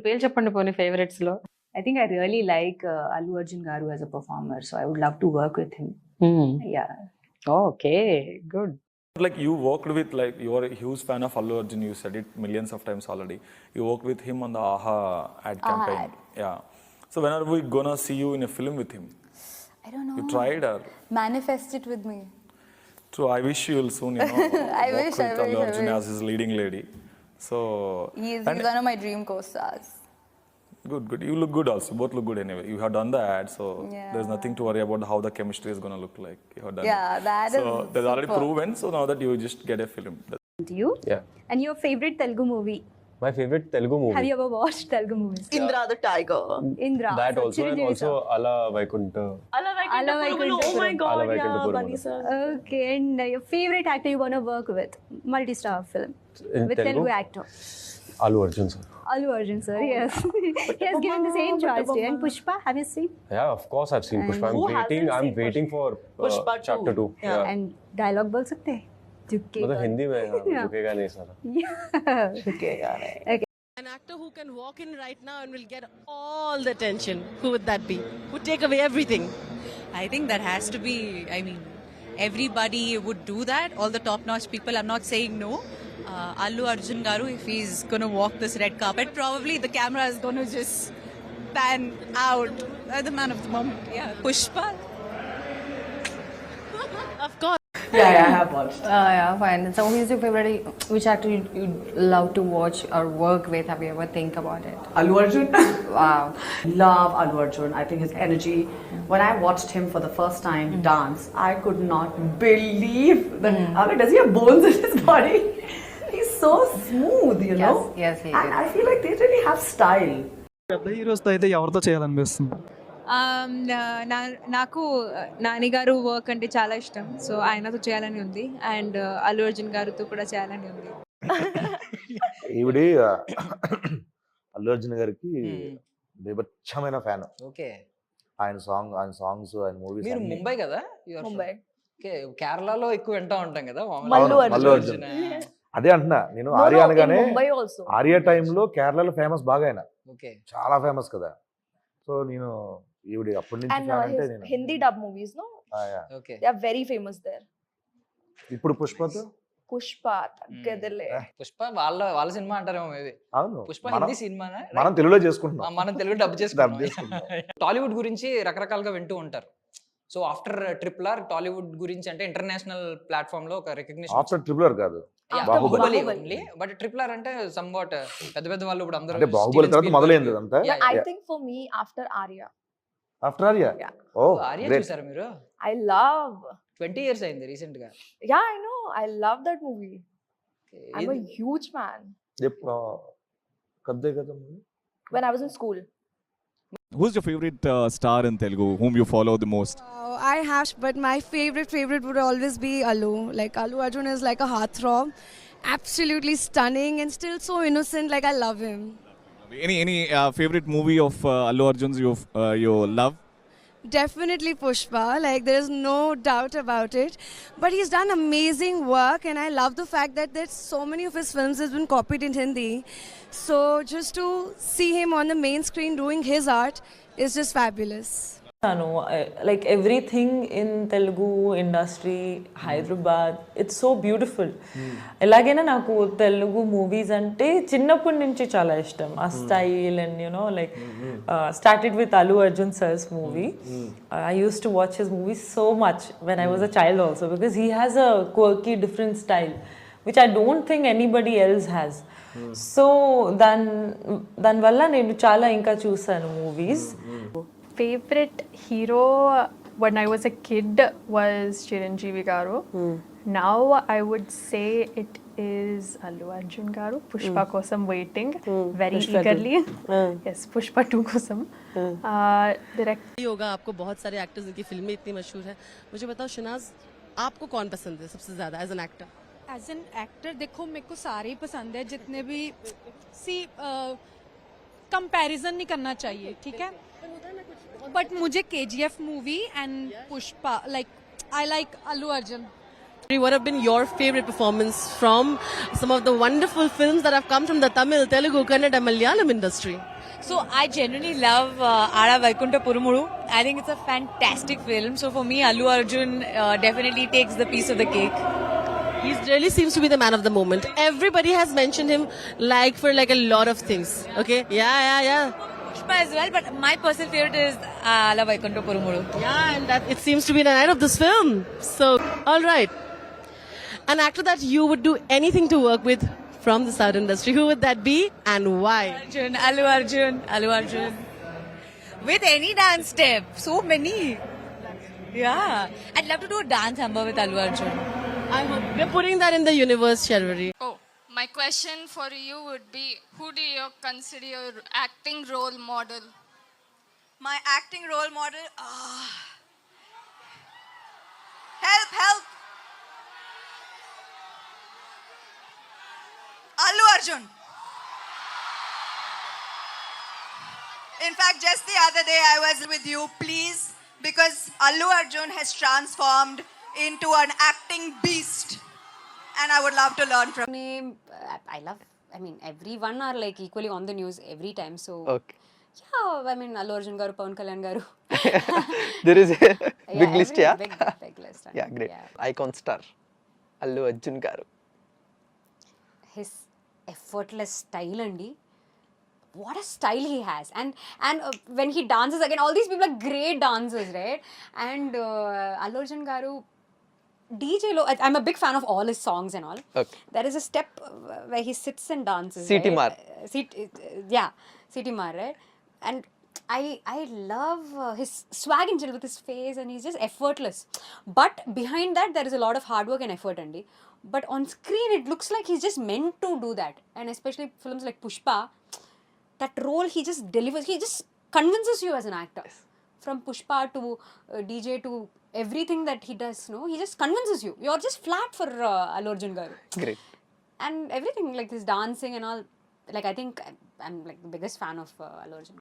పేర్లు చెప్పండి పోనీ ఫేవరెట్స్‌లో. I think I really like Allu Arjun Garu as a performer, so I would love to work with him. Yeah. Okay. Good. Like you worked with, like you are a huge fan of Allu Arjun. You said it millions of times already. You worked with him on the AHA ad campaign. ad. Yeah. So when are we gonna see you in a film with him? I don't know. You tried or? Manifest it with me. True. I wish you will soon, you know, I work wish, with I Allu wish, I Arjun wish. as his leading lady. So. He's and one of my dream co-stars. good, good. You look good also. Both look good anyway. You have done the ad, so Yeah. there's nothing to worry about how the chemistry is gonna look like. You have done Yeah, it. that So is there's already super. proven. So now that you just get a film. You? Yeah. And your favorite Telugu movie? My favorite Telugu movie. Have you ever watched Telugu movies? Indra the Tiger. Indra. That so also, and Chiranjeevi also sir. Ala Vaikuntha. Ala Ala Vaikuntapuram. Oh my Vaikuntapuram. god, Ala yeah, Vaikuntapuram. Bunny sir. Okay, and your favorite actor you want to work with? Multi-star film. In With Telugu? Telugu actor. Allu Arjun sir. Allu Arjun sir, yes. He has given the same choice to you. And Pushpa, have you seen? Yeah, of course I've seen Pushpa. Who hasn't I'm seen waiting for Pushpa chapter 2. Yeah. And dialogue बोल सकते हैं? झुकेगा. मतलब हिंदी में हाँ, Yeah. झुकेगा नहीं सारा. Yeah. Okay, yeah. An actor who can walk in right now and will get all the attention, who would that be? Would take away everything? I think that has to be, I mean, everybody would do that. All the top-notch people, I'm not saying no. Allu Arjun Garu, if he's going to walk this red carpet, probably the camera is going to just pan out. The man of the moment, yeah. Pushpa. Of course. Yeah, I have watched. Yeah, fine. So who's your favorite, which actor you'd love to watch or work with? Have you ever think about it? Allu Arjun. Wow. Love Allu Arjun. I think his energy. When I watched him for the first time dance, I could not believe that. I mean, does he have bones in his body? He's so smooth, you know. Yes, he And is. I feel like they really have style. పెద్ద హీరోస్తో అయితే ఎవరితో చేయాలనిపిస్తుంది? నాకు నాని గారు work అంటే చాలా ఇష్టం, so ఆయనతో చేయాలని ఉంది. అండ్ అల్లు అర్జున్ గారితో కూడా చేయాలని ఉంది. ఈవిడి అల్లు అర్జున్ గారికి బీభత్సమైన ఫ్యాన్. ఓకే. ఆయన సాంగ్స్ ఆయన మూవీస్. మీరు ముంబై కదా? Mumbai. ఓకే. కేరళలో ఎక్కువ వింటా ఉంటాం కదా మల్లు మల్లు అర్జున్. అదే అంటున్నా నేను. ఆర్య అనగానే Mumbai also. ఆర్య టైంలో కేరళలో ఫేమస్ బాగా ఆయన. ఓకే. చాలా ఫేమస్ కదా. సో నేను ఈవిడి అప్పటి నుంచి And fan అంటే his నేను. Hindi dub movies, no? Yeah. Okay. They are very famous there. ఇప్పుడు పుష్పతో Pushpa, తగ్గదులే. పుష్ప వాళ్ళ సినిమా అంటారేమో మేబీ. అవును. పుష్ప హిందీ సినిమానా? మనం తెలుగులో చేసుకుంటున్నాం. మనం తెలుగు డబ్ డబ్ చేసుకుంటాం. చేసుకుంటాం. టాలీవుడ్ గురించి రకరకాలుగా వింటూ ఉంటారు. So after triple R Tollywood గురించి అంటే ఇంటర్నేషనల్ ప్లాట్ఫామ్ లో ఒక రికగ్నిషన్. ఆఫ్టర్ ట్రిపులర్ కాదు, Baahubali. Baahubali only. But triple R అంటే సమ్ వాట్ పెద్ద పెద్ద వాళ్ళు ఇప్పుడు అందరూ అంటే బాహుబలి తర్వాత మొదలైంది అంతా. I think for me, after Arya. After Arya. Yeah. Oh Arya great. చూసారా మీరు? I love. 20 years అయింది రీసెంట్ గా. Yeah, I know. I love that movie. I'm a huge fan. కద్దే కదా movie. When I was in school. Who's your favorite star in Telugu whom you follow the most? I have, but my favorite would always be Allu. Like Allu Arjun is like a heartthrob, absolutely stunning and still so innocent. Like I love him. Any favorite movie of Allu Arjun's you love? Definitely Pushpa, like there's no doubt about it. But he's done amazing work and I love the fact that there's so many of his films has been copied in Hindi. So just to see him on the main screen doing his art is just fabulous. Like everything in Telugu industry, Hyderabad, it's so beautiful. ఎలాగైనా నాకు Telugu movies అంటే చిన్నప్పటి నుంచి చాలా ఇష్టం. ఆ style and like started with Allu Arjun sir's movie. I used to watch his movies so much when I was a child also because he has a quirky different style which I don't think anybody else has. So దాని వల్ల నేను చాలా ఇంకా చూసాను movies. Favorite hero when I was a kid was Chiranjeevi Garu. Now I would say it is Allu Arjun Garu. Pushpa kosam waiting very eagerly. Yes, Pushpa 2 kosam. Direct होगा आपको बहुत सारे एक्टर्स की फिल्में इतनी मशहूर है. मुझे बताओ शनाज, आपको कौन पसंद है सबसे ज्यादा as an actor? As an actor देखो मेरे को सारे ही पसंद है जितने भी. सी कंपैरिजन नहीं करना चाहिए, ठीक है. बट मुझे KGF movie and Pushpa, like I like Allu Arjun What have been your favorite performance from some of the wonderful films that have come from the Tamil, Telugu, Kannada, Malayalam industry? So I genuinely love Ara Vaikunta Purumuru. I think it's a fantastic film. So for me, Allu Arjun definitely takes the piece of the cake. He really seems to be the man of the moment. Everybody has mentioned him for a lot of things. Okay? Yeah. Pushpa as well, but my personal favorite is Ala Vaikunta Purumuru. Yeah, and that it seems to be the night of this film. So, all right. An actor that you would do anything to work with from the South industry, who would that be and why? Allu Arjun. With any dance step, so many. Yeah, I'd love to do a dance number with Allu Arjun. I hope we're putting that in the universe, Sharvari. Oh, my question for you would be, who do you consider your acting role model? My acting role model? Help! Allu Arjun. In fact, just the other day I was with you, please, because Allu Arjun has transformed into an acting beast, and I would love to learn from him. Everyone are like equally on the news every time, so Okay. yeah, Allu Arjun garu, Pawan Kalyan garu. There is a big list, yeah? Big list. Yeah, great. Icon star, Allu Arjun garu. His effortless style, what a style he has, and when he dances again, all these people are great dancers, right? And Allu Arjun garu DJ lo, I'm a big fan of all his songs and all. Okay. There is a step where he sits and dances. CT Mar. CT Mar, right? And I love his swag in general with his face, and he's just effortless. But behind that, there is a lot of hard work and effort, But on screen, it looks like he's just meant to do that. And especially films like Pushpa, that role he just delivers. He just convinces you as an actor. From Pushpa to DJ to everything that he does, he just convinces you. You're just flat for Allu Arjun garu. Great. And everything, like this dancing and all, I think I'm like the biggest fan of Allu Arjun.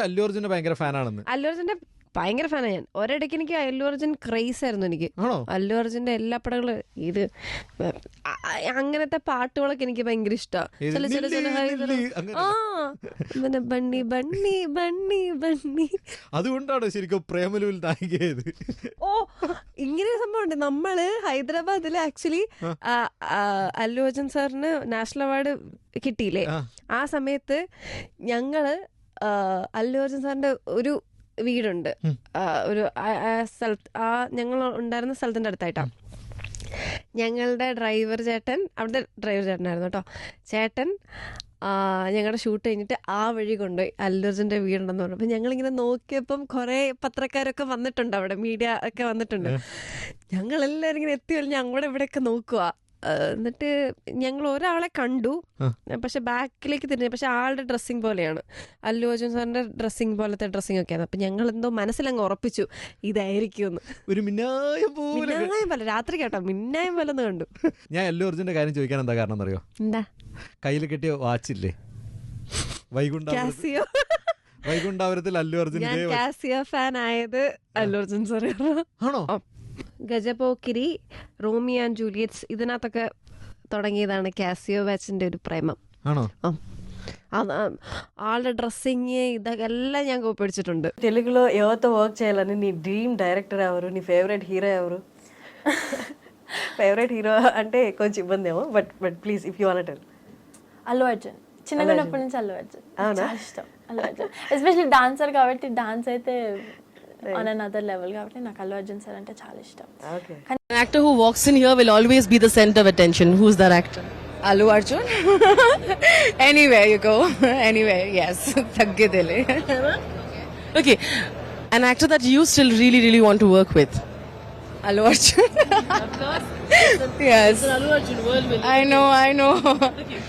Allu അർജുന്റെ ഭയങ്കര ഫാനാണെന്ന്. അല്ലു അർജുന്റെ ഭയങ്കര ഫാനാണ് ഞാൻ. ഒരിടയ്ക്ക് എനിക്ക് Allu Arjun craze ആയിരുന്നു എനിക്ക്. അല്ലു അർജുന്റെ എല്ലാ പടങ്ങളും ഇത് അങ്ങനത്തെ പാട്ടുകളൊക്കെ എനിക്ക് ഭയങ്കര ഇഷ്ടമാണ്. പിന്നെ ബണ്ണി ബണ്ണി ബണ്ണി ബണ്ണി, അതുകൊണ്ടാണ് ശരിക്കും പ്രേമലുവിൽ നായികയായത്. ഓ ഇങ്ങനെ സംഭവം ഉണ്ട്. നമ്മള് ഹൈദരാബാദിൽ ആക്ച്വലി അല്ലു അർജുൻ സാറിന് നാഷണൽ അവാർഡ് കിട്ടിയില്ലേ, ആ സമയത്ത് ഞങ്ങള് അല്ലു അർജുൻ സാറിന്റെ ഒരു വീടുണ്ട് ഒരു സ്ഥലത്ത്, ഞങ്ങൾ ഉണ്ടായിരുന്ന സ്ഥലത്തിൻ്റെ അടുത്തായിട്ടാണ്. ഞങ്ങളുടെ ഡ്രൈവർ ചേട്ടൻ, അവിടുത്തെ ഡ്രൈവർ ചേട്ടനായിരുന്നു കേട്ടോ, ചേട്ടൻ ഞങ്ങളുടെ ഷൂട്ട് കഴിഞ്ഞിട്ട് ആ വഴി കൊണ്ടുപോയി അല്ലു അർജുൻ്റെ വീടുണ്ടെന്ന് പറഞ്ഞു. അപ്പം ഞങ്ങളിങ്ങനെ നോക്കിയപ്പം കുറേ പത്രക്കാരൊക്കെ വന്നിട്ടുണ്ട്, അവിടെ മീഡിയ ഒക്കെ വന്നിട്ടുണ്ട്. ഞങ്ങളെല്ലാവരും ഇങ്ങനെ എത്തി വലിഞ്ഞ് അങ്ങോട്ട് ഇവിടെയൊക്കെ നോക്കുക. എന്നിട്ട് ഞങ്ങൾ ഒരാളെ കണ്ടു, പക്ഷെ ബാക്കിലേക്ക് തിരിഞ്ഞു, പക്ഷെ ആളുടെ ഡ്രസ്സിങ് പോലെയാണ്, അല്ലു അർജുൻ സാറിന്റെ ഡ്രസ്സിങ് പോലത്തെ ഡ്രസ്സിങ് ഒക്കെയാണ്. അപ്പം ഞങ്ങൾ എന്തോ മനസ്സിലങ്ങ് ഉറപ്പിച്ചു ഇതായിരിക്കും. ഒരു മിന്നായം പോലെ രാത്രി കേട്ടോ, മിന്നായം പോലെ ഒന്ന് കണ്ടു. ഞാൻ അല്ലു അർജുന്റെ കാര്യം ചോദിക്കാൻ എന്താ കാരണം എന്നറിയോ? എന്താ? കയ്യിൽ കെട്ടിയ വാച്ചില്ലേ, വൈകുണ്ഠാപുരത്തിൽ അല്ലു അർജുൻ. കാസിയോ ഫാൻ ആയത് അല്ലു അർജുൻ സാർ ആണോ? ഗജപോക്കിരി, റോമിയോ ആൻഡ് ജൂലിയറ്റ്സ്, ഇതിനകത്തൊക്കെ തുടങ്ങിയതാണ് കാസിയോ വാച്ചിന്റെ ഒരു പ്രേമം. ആണോ? ఆళ్ళ డ్రెస్సింగ్ ఇదెల్లా ഞാൻ కోపిడిచిട്ടുണ്ട്. తెలుగులో ఎవరితో వర్క్ చేయాలని నీ డ్రీమ్ డైరెక్టర్ ఎవరు, నీ ఫేవరెట్ హీరో ఎవరు? ఫేవరెట్ హీరో అంటే కొంచెం ఇబ్బంది ఏమో, but please if you want to tell. Allu Arjun. చిన్నగా ఉన్నప్పటి నుంచి అల్లు అర్జున్ చాలా ఇష్టం. అల్లు అర్జున్ ఎస్పెషల్లీ డాన్సర్ కాబట్టి, డాన్స్ అయితే on another level కాబట్టి నాకు అల్లు అర్జున్ సార్ అంటే చాలా ఇష్టం. An actor who walks in here will always be the center of attention. Who's that actor? Allu Arjun. Anywhere you go, anywhere, yes. Taggidele. Okay, an actor that you still really, really want to work with? Allu Arjun. Of course. Yes. It's an Allu Arjun world. I know. Okay.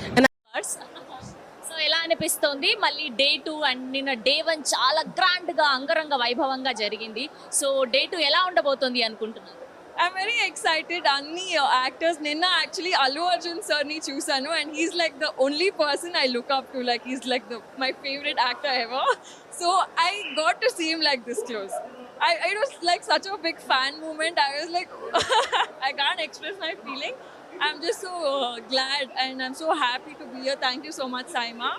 So ఎలా అనిపిస్తుంది మళ్ళీ day 2 and నిన్న day 1 చాలా grand గా అంగరంగ వైభవంగా జరిగింది. So day 2 ఎలా ఉండబోతుంది అనుకుంటున్నారు? I'm very excited. Anni actors ninna actually Allu Arjun sir ni chusanu, and he's like the only person I look up to. Like he's like my favorite actor ever. So I got to see him like this close. it was like such a big fan moment. I was like, I can't express my feeling. I'm just so glad and I'm so happy to be here. Thank you so much, Saima.